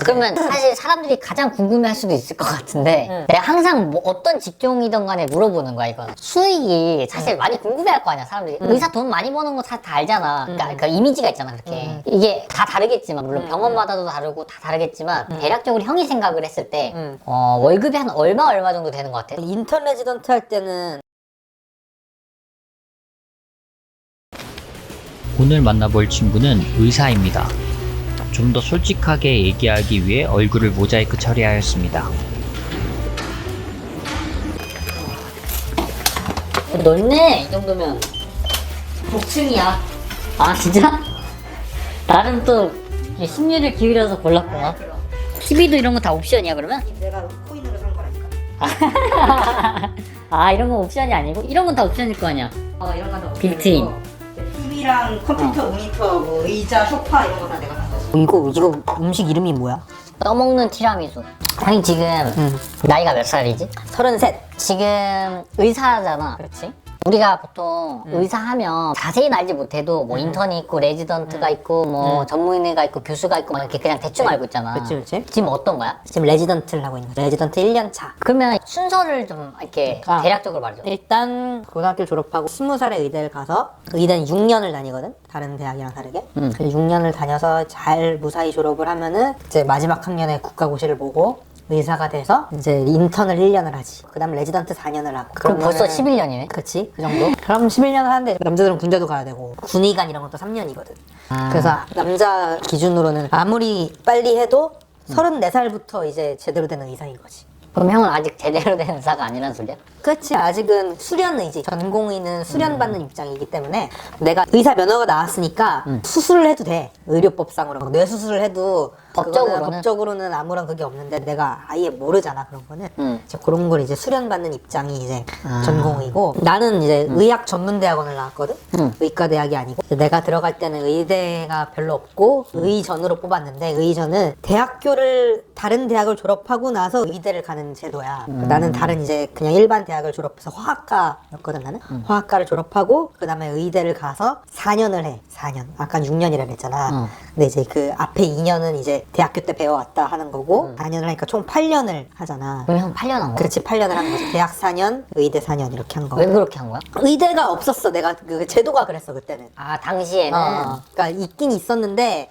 그러면 사실 사람들이 가장 궁금해할 수도 있을 것 같은데 내가 항상 뭐 어떤 직종이든 간에 물어보는 거야 이건. 수익이 사실 많이 궁금해할 거 아니야 사람들이. 의사 돈 많이 버는 거 다 알잖아. 그러니까 그 이미지가 있잖아 그렇게. 이게 다 다르겠지만 물론 병원마다도 다르고 다 다르겠지만 대략적으로 형이 생각을 했을 때 월급이 한 얼마 정도 되는 것 같아? 인턴 레지던트 할 때는 오늘 만나볼 친구는 의사입니다. 좀 더 솔직하게 얘기하기 위해 얼굴을 모자이크 처리하였습니다. 넓네 이 정도면. 복층이야. 아 진짜? 나름 또 심리를 기울여서 골랐구나. TV도 이런 거 다 옵션이야 그러면? 내가 코인으로 산 거라니까. 아 이런 건 옵션이 아니고 이런 건 다 옵션일 거 아니야. 이런 거다 빌트인. TV랑 컴퓨터, 모니터, 뭐 의자, 소파 이런 거 다 내가 샀어. 이거 음식 이름이 뭐야? 떠먹는 티라미수. 형이 지금 나이가 몇 살이지? 33. 지금 의사잖아. 그렇지. 우리가 보통 의사하면 자세히는 알지 못해도 뭐 인턴이 있고 레지던트가 있고 뭐 전문의가 있고 교수가 있고 막 이렇게 그냥 대충 알고 있잖아. 그치. 지금 어떤 거야? 지금 레지던트를 하고 있는 거야. 레지던트 1년 차. 그러면 순서를 좀 이렇게 대략적으로 말해줘. 일단 고등학교 졸업하고 20살에 의대를 가서 의대는 6년을 다니거든. 다른 대학이랑 다르게. 6년을 다녀서 잘 무사히 졸업을 하면은 이제 마지막 학년에 국가고시를 보고 의사가 돼서 이제 인턴을 1년을 하지. 그 다음 레지던트 4년을 하고. 그럼 벌써 11년이네? 그치, 그 정도? 그럼 11년을 하는데 남자들은 군대도 가야 되고 군의관 이런 것도 3년이거든. 그래서 남자 기준으로는 아무리 빨리 해도 34살부터 이제 제대로 되는 의사인 거지. 그럼 형은 아직 제대로 된 의사가 아니란 소리야? 그렇지. 아직은 수련의지. 전공의는 수련받는 입장이기 때문에 내가 의사 면허가 나왔으니까 수술을 해도 돼. 의료법상으로. 뇌수술을 해도 법적으로는 아무런 그게 없는데 내가 아예 모르잖아 그런 거는. 이제 그런 걸 이제 수련받는 입장이 이제 전공의고 나는 이제 의학 전문대학원을 나왔거든. 의과대학이 아니고 내가 들어갈 때는 의대가 별로 없고 의전으로 뽑았는데 의전은 대학교를 다른 대학을 졸업하고 나서 의대를 가는 제도야. 나는 다른 이제 그냥 일반 대학을 졸업해서 화학과였거든 나는. 화학과를 졸업하고 그 다음에 의대를 가서 4년을 해. 4년. 아까 6년이라고 했잖아. 근데 이제 그 앞에 2년은 이제 대학교 때 배워왔다 하는 거고 4년을 하니까 총 8년을 하잖아. 그럼 형 8년 한 거야? 그렇지. 8년을 한 거지. 대학 4년, 의대 4년 이렇게 한 거. 왜 그렇게 한 거야? 의대가 없었어. 내가 그 제도가 그랬어 그때는. 아 당시에는? 그러니까 있긴 있었는데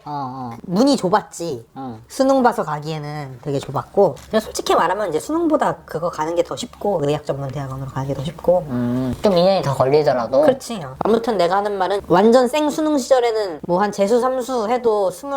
문이 좁았지. 수능 봐서 가기에는 되게 좁았고. 그냥 솔직히 말하면 이제 수능보다 그거 가는 게 더 쉽고 의학 전문 대학원으로 가는 게 더 쉽고. 좀 2년이 더 걸리더라도? 그렇지. 아무튼 내가 하는 말은 완전 생 수능 시절에는 뭐 한 재수 삼수 해도 21,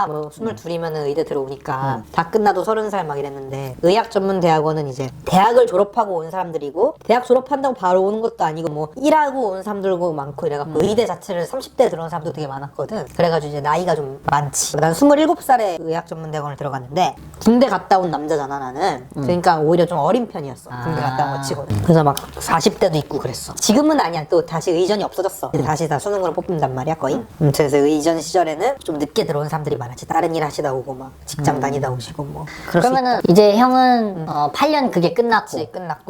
뭐 22이면 의대 들어오니까 다 끝나도 30살 막 이랬는데 의학 전문 대학원은 이제 대학을 졸업하고 온 사람들이고 대학 졸업한다고 바로 오는 것도 아니고 뭐 일하고 온 사람들도 많고 이래갖고 의대 자체를 30대 들어온 사람도 되게 많았거든. 그래가지고 이제 나이가 좀 많지. 난 27살에 의학 전문 대학원을 들어갔는데 군대 갔다 온 남자잖아 나는. 그러니까 오히려 좀 어린 편이었어. 군대 갔다 온 거 치고는. 그래서 막 40대도 있고 그랬어. 지금은 아니야. 또 다시 의전이 없어졌어. 다시 다 수능으로 뽑는단 말이야 거의. 그래서 의전 시절에는 좀 늦게 들어온 사람들이 많았지. 다른 일 하시다 오고 막 직장 다니다 오시고 뭐. 그러면은 이제 형은 8년 그게 끝났고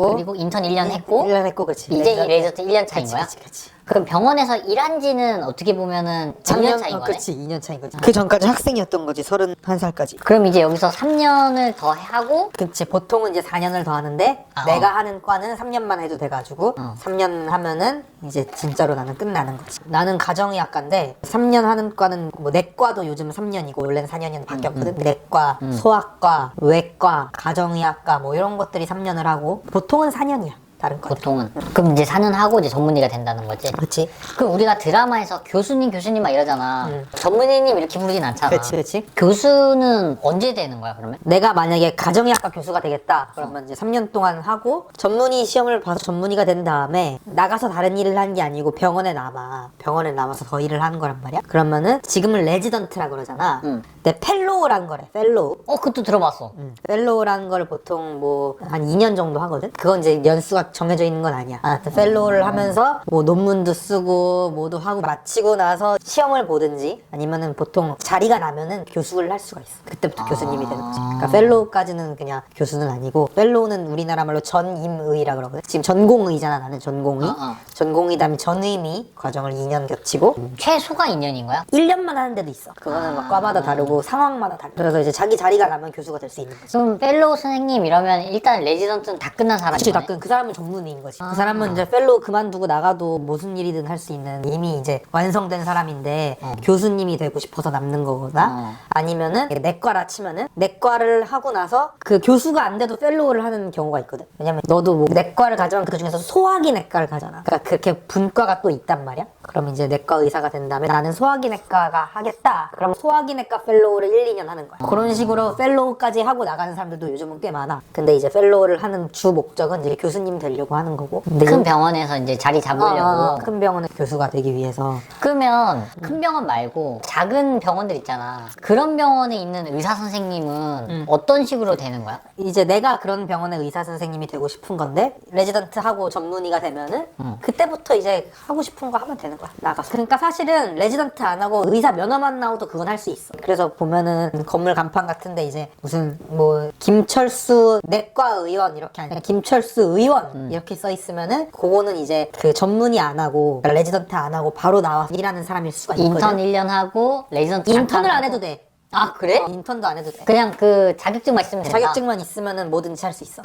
그리고 그리고 인턴 1년 했고 1년 했고 그렇지. 이제 레지던트 1년 차인 거야? 그치. 그럼 병원에서 일한 지는 어떻게 보면은 2년 차인 거네? 그렇지. 2년 차인 거지. 그 전까지 학생이었던 거지. 31살까지. 그럼 이제 여기서 3년을 더 하고 그치. 보통은 이제 4년을 더 하는데 내가 하는 과는 3년만 해도 돼가지고 3년 하면은 이제 진짜로 나는 끝나는 거지. 나는 가정의학과인데 3년 하는 과는 뭐 내과도 요즘 3년이고 원래는 4년이 바뀌었거든. 내과, 소아과, 외과, 가정의학과 뭐 이런 것들이 3년을 하고 보통은 4년이야. 다른 과 보통은 그럼 이제 4년 하고 이제 전문의가 된다는 거지? 그렇지. 그럼 우리가 드라마에서 교수님 막 이러잖아. 전문의님 이렇게 부르진 않잖아. 그렇지. 교수는 언제 되는 거야 그러면? 내가 만약에 가정의학과 교수가 되겠다 그러면 이제 3년 동안 하고 전문의 시험을 봐서 전문의가 된 다음에 나가서 다른 일을 한 게 아니고 병원에 남아서 더 일을 하는 거란 말이야. 그러면은 지금은 레지던트라 그러잖아. 근데 펠로우란 거래. 펠로우. 그것도 들어봤어. 펠로우라는 걸 보통 뭐 한 2년 정도 하거든. 그건 이제 연수가 딱 정해져 있는 건 아니야. 펠로우를 하면서 뭐 논문도 쓰고 뭐도 하고 마치고 나서 시험을 보든지 아니면은 보통 자리가 나면은 교수를 할 수가 있어. 그때부터 교수님이 되는 거지. 그러니까 펠로우까지는 그냥 교수는 아니고, 펠로우는 우리나라 말로 전임의라 그러거든. 지금 전공의잖아, 나는 전공의. 전공의 다음에 전의미 과정을 2년 겹치고 최소가 2년인 거야? 1년만 하는 데도 있어. 그거는 막 과마다 다르고 상황마다 다르고. 그래서 이제 자기 자리가 나면 교수가 될 수 있는 거지. 그럼 펠로우 선생님 이러면 일단 레지던트는 다 끝난 사람이네. 그치, 그 사람은 전문의인 거지. 그 사람은 이제 펠로우 그만두고 나가도 무슨 일이든 할 수 있는 이미 이제 완성된 사람인데 교수님이 되고 싶어서 남는 거거나 아니면은 내과라 치면은 내과를 하고 나서 그 교수가 안 돼도 펠로우를 하는 경우가 있거든. 왜냐면 너도 뭐 내과를 가지만 그 중에서 소화기 내과를 가잖아. 그러니까 그렇게 분과가 또 있단 말이야. 그럼 이제 내과 의사가 된 다음에 나는 소화기 내과가 하겠다. 그럼 소화기 내과 펠로우를 1, 2년 하는 거야. 그런 식으로 펠로우까지 하고 나가는 사람들도 요즘은 꽤 많아. 근데 이제 펠로우를 하는 주 목적은 이제 교수님 되려고 하는 거고. 근데 큰 병원에서 이제 자리 잡으려고. 큰 병원의 교수가 되기 위해서. 그러면 큰 병원 말고 작은 병원들 있잖아. 그런 병원에 있는 의사 선생님은 어떤 식으로 되는 거야? 이제 내가 그런 병원의 의사 선생님이 되고 싶은 건데 레지던트 하고 전문의가 되면은 그때부터 이제 하고 싶은 거 하면 되는 거야, 나가서. 그러니까 사실은 레지던트 안 하고 의사 면허만 나와도 그건 할 수 있어. 그래서 보면은 건물 간판 같은데 이제 무슨 뭐 김철수 내과 의원 이렇게 아니라 김철수 의원 이렇게 써 있으면은 그거는 이제 그 전문의 안 하고 레지던트 안 하고 바로 나와서 일하는 사람일 수가 있거든. 인턴 1년 하고 레지던트 인턴을 잠깐 안 해도 돼. 아 그래? 인턴도 안 해도 돼. 그냥 그 자격증만 있으면 된다. 자격증만 있으면은 뭐든지 할 수 있어.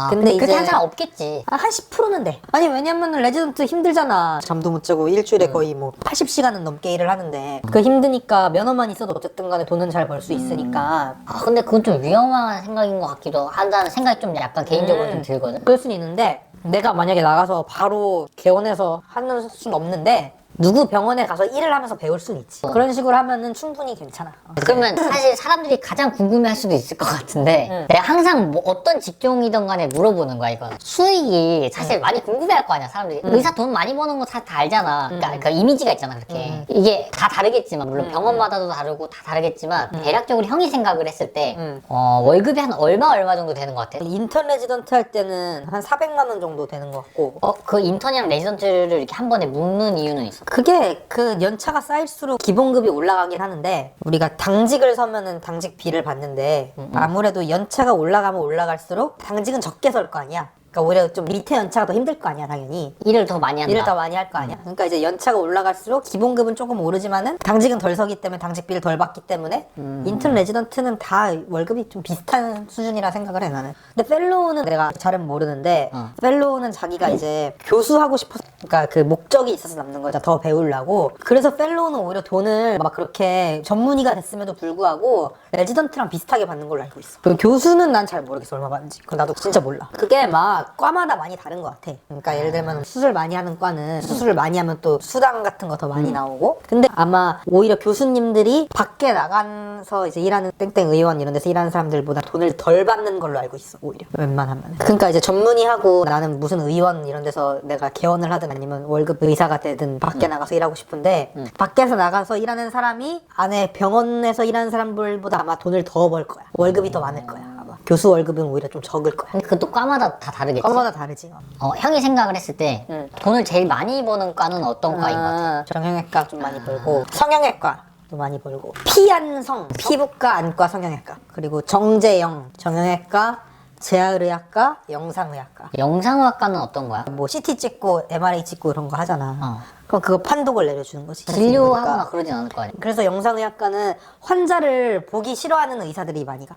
근데 그렇게 한 사람 없겠지. 한 10%는 돼. 아니 왜냐면은 레지던트 힘들잖아. 잠도 못 자고 일주일에 거의 뭐 80시간은 넘게 일을 하는데 그 힘드니까 면허만 있어도 어쨌든 간에 돈은 잘 벌 수 있으니까. 근데 그건 좀 위험한 생각인 것 같기도 한다는 생각이 좀 약간 개인적으로 좀 들거든. 그럴 수는 있는데 내가 만약에 나가서 바로 개원해서 하는 수는 없는데 누구 병원에 가서 일을 하면서 배울 수는 있지. 그런 식으로 하면은 충분히 괜찮아. 그러면 사실 사람들이 가장 궁금해할 수도 있을 것 같은데 내가 항상 뭐 어떤 직종이든 간에 물어보는 거야 이건. 수익이 사실 많이 궁금해할 거 아니야 사람들이. 의사 돈 많이 버는 거 다 알잖아. 그러니까 그 이미지가 있잖아 그렇게. 이게 다 다르겠지만 물론 병원마다도 다르고 다 다르겠지만 대략적으로 형이 생각을 했을 때 월급이 한 얼마 정도 되는 것 같아? 인턴 레지던트 할 때는 한 400만 원 정도 되는 것 같고. 그 인턴이랑 레지던트를 이렇게 한 번에 묶는 이유는 있어? 그게 그 연차가 쌓일수록 기본급이 올라가긴 하는데 우리가 당직을 서면은 당직비를 받는데 아무래도 연차가 올라가면 올라갈수록 당직은 적게 설 거 아니야. 그러니까 오히려 좀 밑에 연차가 더 힘들 거 아니야 당연히. 일을 더 많이 한다. 일을 더 많이 할 거 아니야. 그러니까 이제 연차가 올라갈수록 기본급은 조금 오르지만은 당직은 덜 서기 때문에 당직비를 덜 받기 때문에 인턴 레지던트는 다 월급이 좀 비슷한 수준이라 생각을 해 나는. 근데 펠로우는 내가 잘은 모르는데 펠로우는 자기가 이제 교수하고 싶어서 그러니까 그 목적이 있어서 남는 거죠. 더 배우려고. 그래서 펠로우는 오히려 돈을 막 그렇게 전문의가 됐음에도 불구하고 레지던트랑 비슷하게 받는 걸로 알고 있어. 그리고 교수는 난 잘 모르겠어 얼마 받는지. 그건 나도 진짜 몰라. 그게 막 과마다 많이 다른 것 같아. 그러니까 예를 들면 수술 많이 하는 과는 수술을 많이 하면 또 수당 같은 거 더 많이 나오고. 근데 아마 오히려 교수님들이 밖에 나가서 이제 일하는 땡땡 의원 이런 데서 일하는 사람들보다 돈을 덜 받는 걸로 알고 있어 오히려 웬만하면. 그러니까 이제 전문의하고 나는 무슨 의원 이런 데서 내가 개원을 하든 아니면 월급 의사가 되든 밖에 나가서 일하고 싶은데 밖에서 나가서 일하는 사람이 안에 병원에서 일하는 사람들보다 아마 돈을 더 벌 거야. 월급이 더 많을 거야 아마. 교수 월급은 오히려 좀 적을 거야. 근데 그것도 과마다 다 다르겠지. 과마다 다르지. 형이 생각을 했을 때 돈을 제일 많이 버는 과는 어떤 과인 것 같아? 정형외과 좀 많이 벌고 성형외과도 많이 벌고 피안성 피부과 안과 성형외과 그리고 정재영 정형외과 재활의학과 영상의학과. 영상의학과는 어떤 거야? 뭐 CT 찍고 MRI 찍고 이런 거 하잖아. 그럼 그거 판독을 내려주는 거지. 진료하거나 그러진 않을 거 아니야? 그래서 영상의학과는 환자를 보기 싫어하는 의사들이 많이 가.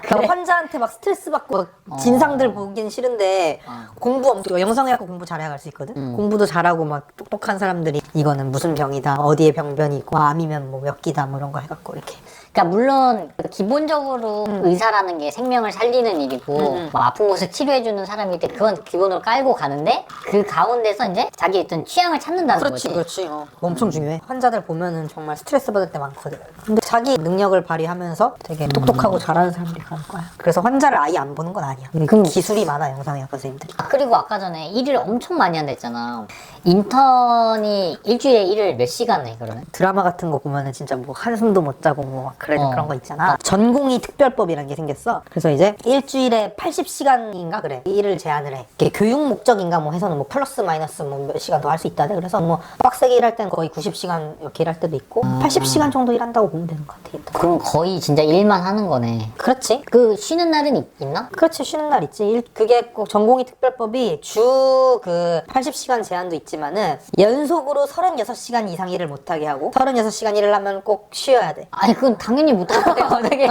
그러니까 환자한테 막 스트레스 받고 진상들 보기는 싫은데 공부 엄청 영상의학과 공부 잘해야 갈 수 있거든. 공부도 잘하고 막 똑똑한 사람들이 이거는 무슨 병이다 어디에 병변이 있고 암이면 뭐 몇 기다 뭐 이런 거 해갖고 이렇게. 그러니까 물론 기본적으로 의사라는 게 생명을 살리는 일이고 뭐 아픈 곳을 치료해주는 사람일 때 그건 기본으로 깔고 가는데 그 가운데서 이제 자기 어떤 취향을 찾는다는 거지. 그렇지. 엄청 중요해. 환자들 보면은 정말 스트레스 받을 때 많거든. 근데 자기 능력을 발휘하면서 되게 똑똑하고 잘하는 사람들이 가는 거야. 그래서 환자를 아예 안 보는 건 아니야. 그럼 기술이 많아, 영상의학과 선생님들이. 그리고 아까 전에 일을 엄청 많이 한다 했잖아. 인턴이 일주일에 일을 몇 시간 해 그러면? 드라마 같은 거 보면은 진짜 뭐 한숨도 못 자고 뭐 그런 거 있잖아. 전공의 특별법이라는 게 생겼어. 그래서 이제 일주일에 80시간인가 그래. 일을 제한을 해. 이게 교육 목적인가 뭐 해서는 뭐 플러스 마이너스 뭐 몇 시간 더 할 수 있다네. 그래서 뭐 빡세게 일할 때는 거의 90시간 이렇게 일할 때도 있고 80시간 정도 일한다고 보면 되는 것 같아. 그럼 거의 진짜 일만 하는 거네. 그렇지. 그 쉬는 날은 있나? 그렇지, 쉬는 날 있지. 그게 꼭 전공의 특별법이 주 그 80시간 제한도 있지만은 연속으로 36시간 이상 일을 못하게 하고 36시간 일을 하면 꼭 쉬어야 돼. 아니 그건 당연히 못할 거예요. 되게.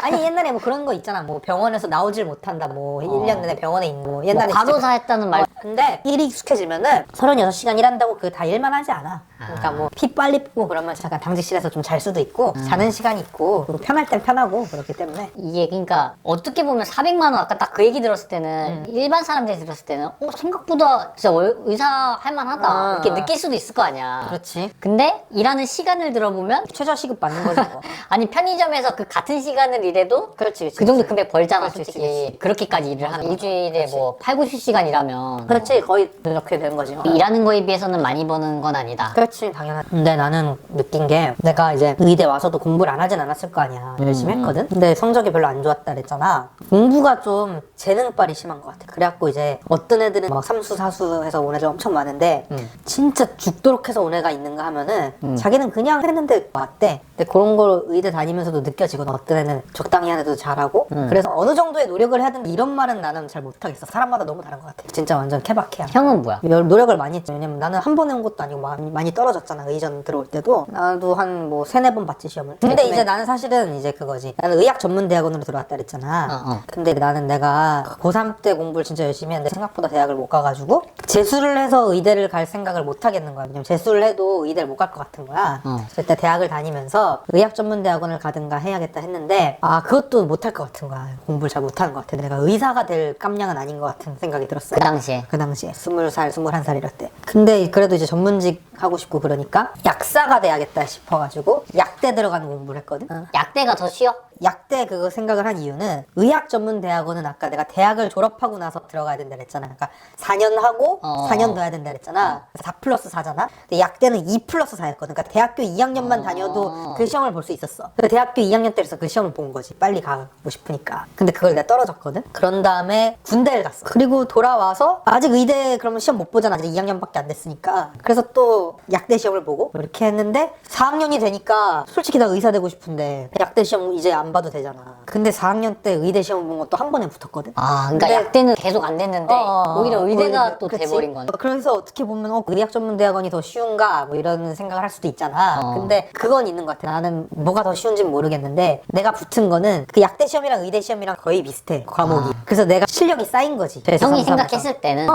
아니 옛날에 뭐 그런 거 있잖아. 뭐 병원에서 나오질 못한다. 뭐 1년 내내 병원에 있는 뭐 옛날에 과로사 했다는 말. 근데 일이 익숙해지면은 36시간 일한다고 그 다 일만 하지 않아. 그러니까 뭐 피 빨리 뿌고 그러면 잠깐 당직실에서 좀 잘 수도 있고 자는 시간이 있고 그리고 편할 땐 편하고 그렇기 때문에 이게 그러니까 어떻게 보면 400만 원 아까 딱 그 얘기 들었을 때는 일반 사람들이 들었을 때는 생각보다 진짜 의사 할 만하다 이렇게 느낄 수도 있을 거 아니야. 그렇지. 근데 일하는 시간을 들어보면 최저시급 받는 거지 뭐. 아니 편의점에서 그 같은 시간을 일해도 그렇지, 그 정도 금액 벌잖아. 그렇지, 솔직히 그렇게까지 일을 하면 일주일에 뭐 8, 90시간 일하면 그렇지, 거의 그렇게 되는 거지. 일하는 거에 비해서는 많이 버는 건 아니다. 그렇지, 당연하지. 근데 나는 느낀 게 내가 이제 의대 와서도 공부를 안 하진 않았을 거 아니야. 열심히 했거든. 근데 성적이 별로 안 좋았다 그랬잖아. 공부가 좀 재능빨이 심한 것 같아. 그래갖고 이제 어떤 애들은 막 삼수 사수 해서 온 애들 엄청 많은데 진짜 죽도록 해서 온 애가 있는가 하면은 자기는 그냥 했는데 왔대. 근데 그런 걸 의대 다니면서도 느껴지거든. 어떤 애는 적당히 하는 애도 잘하고 그래서 어느 정도의 노력을 해야 된다 이런 말은 나는 잘 못하겠어. 사람마다 너무 다른 것 같아. 진짜 완전 케바케야. 형은 뭐야? 노력을 많이 했지. 왜냐면 나는 한 번에 온 것도 아니고 많이 떨어졌잖아. 의전 들어올 때도. 나도 한 뭐 3-4번 봤지 시험을. 근데 이제 나는 사실은 이제 그거지. 나는 의학 전문 대학원으로 들어왔다 그랬잖아. 근데 나는 내가 고3 때 공부를 진짜 열심히 했는데 생각보다 대학을 못 가가지고 재수를 해서 의대를 갈 생각을 못 하겠는 거야. 왜냐면 재수를 해도 의대를 못 갈 것 같은 거야. 그때 대학을 다니면서 의학 전문 대학원을 가든가 해야겠다 했는데 그것도 못 할 것 같은 거야. 공부를 잘 못하는 것 같아. 내가 의사가 될 깜냥은 아닌 것 같은 생각이 들었어. 그 당시에 20살, 21살 이럴 때. 근데 그래도 이제 전문직 하고 싶고 그러니까 약사가 돼야겠다 싶어가지고 약대 들어가는 공부를 했거든. 약대가 더 쉬워? 약대 그거 생각을 한 이유는 의학 전문 대학원은 아까 내가 대학을 졸업하고 나서 들어가야 된다 그랬잖아. 그러니까 4년 하고 4년 더 해야 된다 그랬잖아. 4+4잖아. 근데 약대는 2+4였거든. 그러니까 대학교 2학년만 다녀도 그 시험을 볼 수 있었어. 그래서 대학교 2학년 때에서 그 시험을 본 거지. 빨리 가고 싶으니까. 근데 그걸 내가 떨어졌거든. 그런 다음에 군대를 갔어. 그리고 돌아와서 아직 의대 그러면 시험 못 보잖아. 아직 2학년밖에 안 됐으니까. 그래서 또 약대 시험을 보고 이렇게 했는데 4학년이 되니까 솔직히 나 의사 되고 싶은데 약대 시험 이제 안 봐도 되잖아. 근데 4학년 때 의대 시험 본 것도 한 번에 붙었거든. 그러니까 약대는 계속 안 됐는데 오히려 의대가 또 그치? 돼버린 거네. 그래서 어떻게 보면 의학 전문 대학원이 더 쉬운가 뭐 이런 생각을 할 수도 있잖아. 근데 그건 있는 것 같아. 나는 뭐가 더 쉬운지는 모르겠는데 내가 붙은 거는 그 약대 시험이랑 의대 시험이랑 거의 비슷해. 과목이. 그래서 내가 실력이 쌓인 거지. 형이 생각했을 때는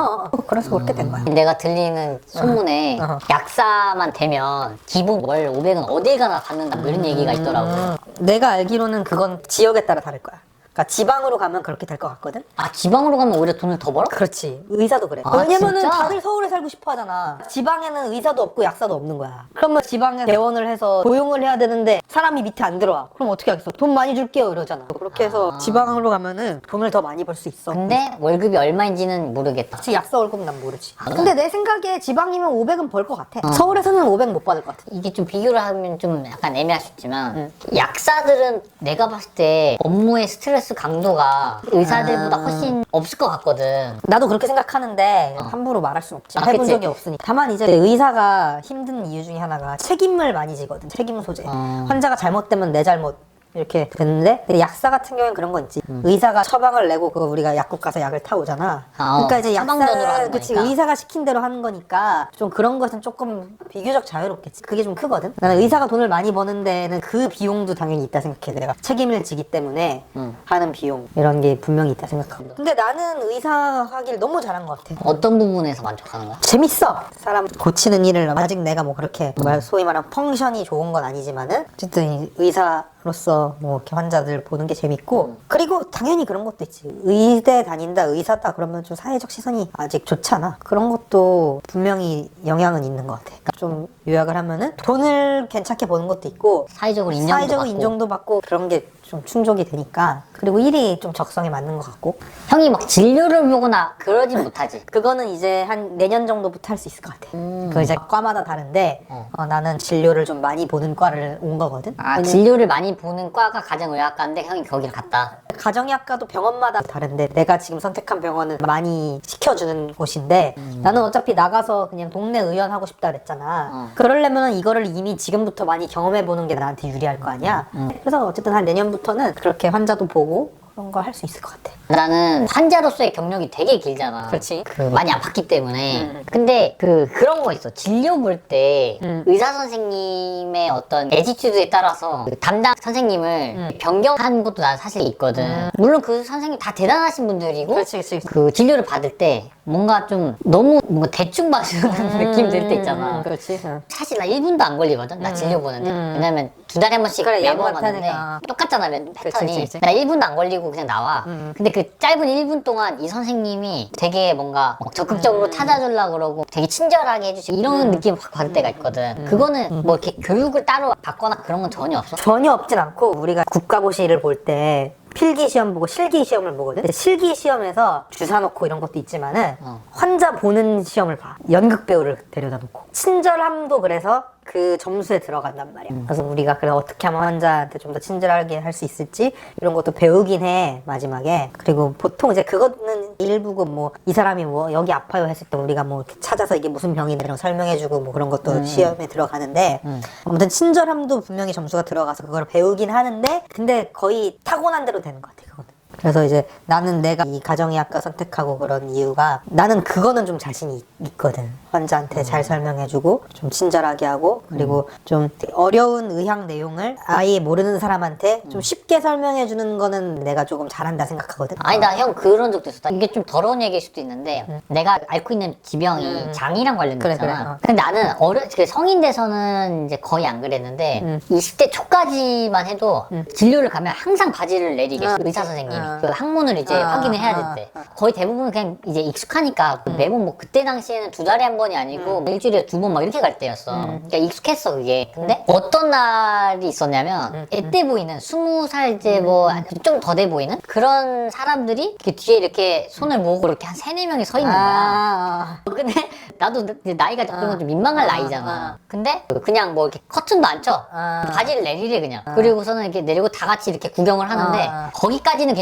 그래서 그렇게 된 거야. 내가 들리는 소문에 약사만 되면 기본 월 500은 어딜 가나 받는다 뭐 이런 얘기가 있더라고. 내가 알기로는 그건 지역에 따라 다를 거야. 그러니까 지방으로 가면 그렇게 될 것 같거든. 지방으로 가면 오히려 돈을 더 벌어? 그렇지. 의사도 그래. 아, 왜냐면은 진짜? 다들 서울에 살고 싶어 하잖아. 지방에는 의사도 없고 약사도 없는 거야. 그러면 지방에 개원을 해서 고용을 해야 되는데 사람이 밑에 안 들어와. 그럼 어떻게 하겠어? 돈 많이 줄게요 이러잖아. 그렇게 해서 지방으로 가면은 돈을 더 많이 벌 수 있어. 근데 월급이 얼마인지는 모르겠다. 혹시 약사 월급 난 모르지. 근데 내 생각에 지방이면 500은 벌 것 같아. 서울에서는 500 못 받을 것 같아. 이게 좀 비교를 하면 좀 약간 애매할 수 있지만 약사들은 내가 봤을 때 업무의 스트레스 강도가 의사들보다 훨씬 없을 것 같거든. 나도 그렇게 생각하는데 함부로 말할 순 없지. 해본 그치? 적이 없으니까. 다만 이제 의사가 힘든 이유 중에 하나가 책임을 많이 지거든. 책임 소재. 환자가 잘못되면 내 잘못. 이렇게 됐는데 약사 같은 경우는 그런 건 있지. 의사가 처방을 내고 그거 우리가 약국 가서 약을 타오잖아. 그러니까 이제 처방전으로 하는 그치, 거니까. 의사가 시킨 대로 하는 거니까 좀 그런 것은 조금 비교적 자유롭겠지. 그게 좀 크거든. 나는 의사가 돈을 많이 버는 데는 그 비용도 당연히 있다 생각해. 내가 책임을 지기 때문에 하는 비용 이런 게 분명히 있다 생각하고. 근데 나는 의사 하길 너무 잘한 것 같아. 어떤 부분에서 만족하는 거야? 재밌어. 사람 고치는 일을 아직 내가 뭐 그렇게 소위 말하는 펑션이 좋은 건 아니지만은 어쨌든 의사로서 가서 뭐 이렇게 환자들 보는 게 재밌고 그리고 당연히 그런 것도 있지. 의대 다닌다, 의사다 그러면 좀 사회적 시선이 아직 좋지 않아. 그런 것도 분명히 영향은 있는 것 같아. 그러니까 좀 요약을 하면은 돈을 괜찮게 버는 것도 있고 사회적으로 인정도 사회적으로 받고. 인정도 받고 그런 게 좀 충족이 되니까 그리고 일이 좀 적성에 맞는 것 같고 형이 막 진료를 보거나 그러진 못하지. 그거는 이제 한 내년 정도부터 할 수 있을 것 같아. 그 이제 과마다 다른데 나는 진료를 좀 많이 보는 과를 온 거거든. 아, 진료를 많이 보는 과가 가정의학과인데 형이 거기를 갔다. 가정의학과도 병원마다 다른데 내가 지금 선택한 병원은 많이 시켜주는 곳인데 나는 어차피 나가서 그냥 동네 의원 하고 싶다 그랬잖아. 그러려면 이거를 이미 지금부터 많이 경험해보는 게 나한테 유리할 거 아니야. 그래서 어쨌든 한 내년부터는 그렇게 환자도 보고 그런 걸 할 수 있을 것 같아. 나는 환자로서의 경력이 되게 길잖아. 그렇지. 그 많이 아팠기 때문에. 근데 그런 거 있어. 진료 볼 때 의사 선생님의 어떤 애티튜드에 따라서 그 담당 선생님을 변경한 것도 난 사실 있거든. 물론 그 선생님 다 대단하신 분들이고 그렇지. 그 진료를 받을 때 뭔가 좀 너무 뭔가 대충 봐주는 느낌 들 때 있잖아. 그렇지. 사실 나 1분도 안 걸리거든. 나 진료 보는데. 왜냐면 2달에 한 번씩 그래, 매번 예방 왔는데 패턴이니까. 똑같잖아, 패턴이. 그렇지. 나 1분도 안 걸리고 그냥 나와. 근데 그 짧은 1분 동안 이 선생님이 되게 뭔가 적극적으로 찾아주려고 그러고 되게 친절하게 해주시고 이런 느낌 확 받을 때가 있거든. 그거는 뭐 이렇게 교육을 따로 받거나 그런 건 전혀 없어? 전혀 없진 않고 우리가 국가고시를 볼 때 필기 시험 보고 실기 시험을 보거든. 근데 실기 시험에서 주사 놓고 이런 것도 있지만은 환자 보는 시험을 봐. 연극 배우를 데려다 놓고 친절함도 그래서 그 점수에 들어간단 말이야. 그래서 우리가 그래 어떻게 하면 환자한테 좀 더 친절하게 할 수 있을지 이런 것도 배우긴 해 마지막에. 그리고 보통 이제 그거는 일부고 뭐 이 사람이 뭐 여기 아파요 했을 때 우리가 뭐 이렇게 찾아서 이게 무슨 병인데 이런 거 설명해주고 뭐 그런 것도 시험에 들어가는데 아무튼 친절함도 분명히 점수가 들어가서 그걸 배우긴 하는데 근데 거의 타고난 대로 되는 것 같아 그거는. 그래서 이제 나는 내가 이 가정의학과 선택하고 그런 이유가 나는 그거는 좀 자신이 있거든. 환자한테 잘 설명해주고 좀 친절하게 하고 그리고 좀 어려운 의학 내용을 아예 모르는 사람한테 좀 쉽게 설명해주는 거는 내가 조금 잘한다 생각하거든. 아니 나 형 그런 적도 있어. 이게 좀 더러운 얘기일 수도 있는데 내가 앓고 있는 지병이 장이랑 관련됐잖아. 그래. 근데 나는 그 성인 돼서는 이제 거의 안 그랬는데 20대 초까지만 해도 진료를 가면 항상 바지를 내리겠어. 의사 선생님이. 그 항문을 이제 확인을 해야 될 때. 거의 대부분 그냥 이제 익숙하니까 매번 뭐 그때 당시에는 2달에 한 번이 아니고 일주일에 2번 막 이렇게 갈 때였어. 그러니까 익숙했어 그게. 근데 어떤 날이 있었냐면 애때 보이는 20살 이제 뭐 좀 더 돼 보이는 그런 사람들이 이렇게 뒤에 이렇게 손을 모으고 이렇게 한 3-4명이 서 있는 거야. 근데 나도 이제 나이가 그런 건 좀 민망할 나이잖아. 근데 그냥 뭐 이렇게 커튼도 안 쳐. 바지를 내리래 그냥. 그리고서는 이렇게 내리고 다 같이 이렇게 구경을 하는데 거기까지는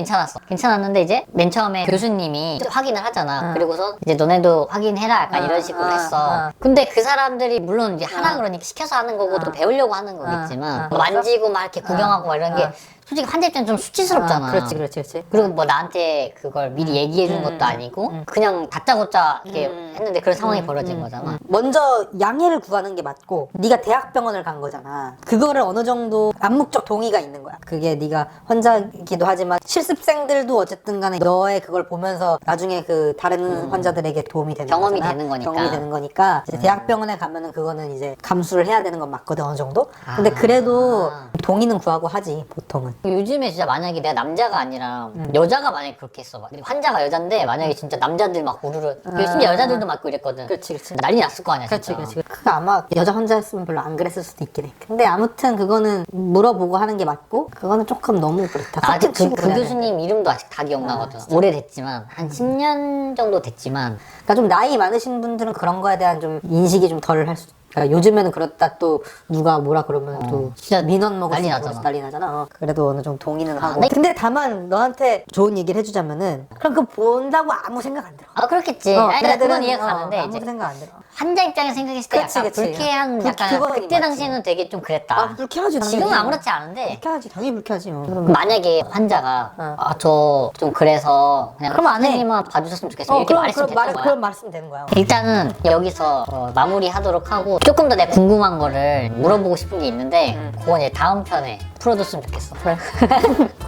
괜찮았는데 이제 맨 처음에 교수님이 확인을 하잖아. 그리고서 이제 너네도 확인해라 약간 이런 식으로 했어. 근데 그 사람들이 물론 이제 하라 그러니까 시켜서 하는 거고 또 배우려고 하는 거겠지만 만지고 막 이렇게 구경하고 막 이런 게 솔직히 환자 입장은 좀 수치스럽잖아. 그렇지. 그리고 뭐 나한테 그걸 미리 얘기해 준 것도 아니고 그냥 다짜고짜 이렇게 했는데 그런 상황이 벌어진 거잖아. 먼저 양해를 구하는 게 맞고 네가 대학병원을 간 거잖아. 그거를 어느 정도 암묵적 동의가 있는 거야. 그게 네가 환자이기도 하지만 실습생들도 어쨌든 간에 너의 그걸 보면서 나중에 그 다른 환자들에게 도움이 되는 경험이 거잖아. 되는 거니까. 경험이 되는 거니까 이제 대학병원에 가면은 그거는 이제 감수를 해야 되는 건 맞거든 어느 정도. 근데 그래도 동의는 구하고 하지 보통은. 요즘에 진짜 만약에 내가 남자가 아니라 여자가 만약에 그렇게 했어. 막 환자가 여잔데 만약에 진짜 남자들 막 우르르 심지어 여자들도 맞고 이랬거든. 그렇지. 난리 났을 거 아니야 그렇지. 진짜. 그 아마 여자 환자였으면 별로 안 그랬을 수도 있긴 해. 근데 아무튼 그거는 물어보고 하는 게 맞고 그거는 조금 너무 그렇다. 아직 치고 그 그래야 돼. 교수님 이름도 아직 다 기억나거든. 오래됐지만 한 10년 정도 됐지만 그러니까 좀 나이 많으신 분들은 그런 거에 대한 좀 인식이 좀 덜 할 수. 그러니까 요즘에는 그렇다 또 누가 뭐라 그러면 또 진짜 민원 먹을 난리 수 나잖아. 난리 나잖아. 그래도 어느 정도 동의는 하고. 네. 근데 다만 너한테 좋은 얘기를 해주자면은 그럼 그거 본다고 아무 생각 안 들어. 그렇겠지. 아니, 그건 걔네들은, 이해가 가는데 아무 이제 생각 안 들어. 환자 입장에서 생각했을 때 약간 그치. 불쾌한 약간 그거는 그때 맞지. 당시에는 되게 좀 그랬다. 불쾌하지. 지금은 아무렇지 않은데 불쾌하지. 당연히 불쾌하지. 만약에 환자가 저 좀 그래서 그냥 그럼 안 해. 선생님만 봐주셨으면 좋겠어 이렇게 말했으면 됐던 거야. 그런 말했으면 되는 거야. 일단은 여기서 마무리하도록 하고 조금 더 내가 궁금한 거를 물어보고 싶은 게 있는데 그건 이제 다음 편에 풀어줬으면 좋겠어. 그래.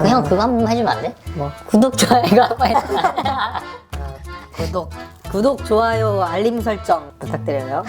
형 그거 한 번만 해주면 안 돼? 뭐? 구독 좋아요 이거 한 번 해주면 구독, 좋아요, 알림 설정 부탁드려요.